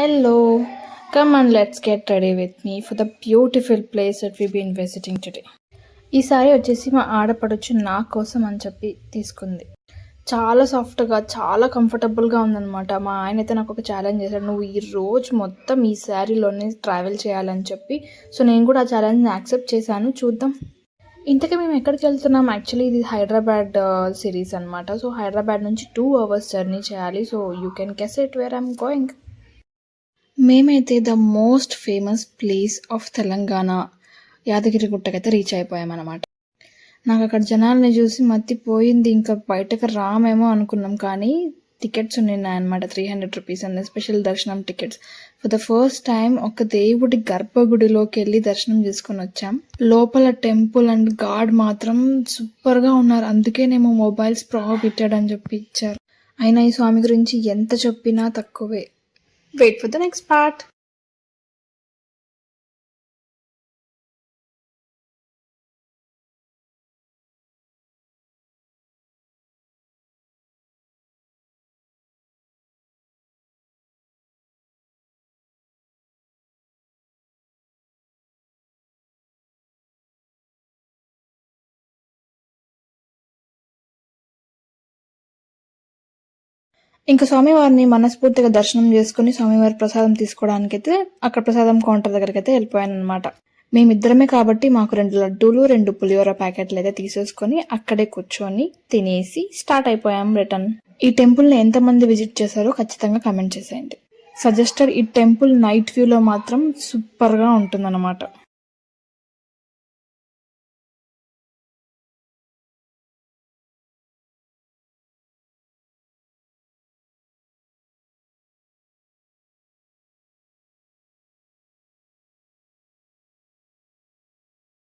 Hello, come on, let's get ready with me for the beautiful place that we've been visiting today. ఈసారి వచ్చేసి మా ఆడపడొచ్చు నా కోసం అని చెప్పి తీసుకుంది. చాలా సాఫ్ట్‌గా, చాలా కంఫర్టబుల్‌గా ఉందనమాట. మా ఆయనైతే నాకు ఒక ఛాలెంజ్ చేశాడు. "నువ్వు ఈ రోజు మొత్తం ఈ శారీలోనే ట్రావెల్ చేయాలని" చెప్పి. సో, నేను కూడా ఆ ఛాలెంజ్‌ని యాక్సెప్ట్ చేశాను. చూద్దాం. ఇంతకీ మేము ఎక్కడికెళ్తున్నాం, యాక్చువల్లీ ఇది హైదరాబాద్ సిరీస్ అనమాట. సో, హైదరాబాద్ నుంచి 2 అవర్స్ జర్నీ చేయాలి. So, you can guess it where I'm going. మేమైతే the most famous place of Telangana యాదగిరిగుట్టకైతే రీచ్ అయిపోయామన్నమాట. నాకు అక్కడ జనాల్ని చూసి మతిపోయింది. ఇంకా బయటకు రామేమో అనుకున్నాం, కానీ టికెట్స్ ఉన్నాయన్నమాట. 300 రూపీస్ అండ్ స్పెషల్ దర్శనం tickets. For the first time ఒక దేవుడి గర్భగుడిలోకి వెళ్ళి దర్శనం చేసుకొని వచ్చాం. లోపల టెంపుల్ అండ్ గాడ్ మాత్రం సూపర్గా ఉన్నారు. అందుకేనేమో మొబైల్స్ ప్రాహిబిటెడ్ అని చెప్పి ఇచ్చారు. అయినా ఈ స్వామి గురించి ఎంత చెప్పినా తక్కువే. Wait for the next part. ఇంకా స్వామివారిని మనస్ఫూర్తిగా దర్శనం చేసుకుని స్వామివారి ప్రసాదం తీసుకోవడానికైతే అక్కడ ప్రసాదం కౌంటర్ దగ్గరికి అయితే వెళ్ళిపోయాను అనమాట. మేమిద్దరమే కాబట్టి మాకు 2 లడ్డూలు 2 పులిహోర ప్యాకెట్లు అయితే తీసేసుకొని అక్కడే కూర్చొని తినేసి స్టార్ట్ అయిపోయాం రిటర్న్. ఈ టెంపుల్ని ఎంతమంది విజిట్ చేశారో ఖచ్చితంగా కమెంట్ చేసేయండి. సజెస్టెడ్ ఈ టెంపుల్ నైట్ వ్యూలో మాత్రం సూపర్గా ఉంటుందన్నమాట.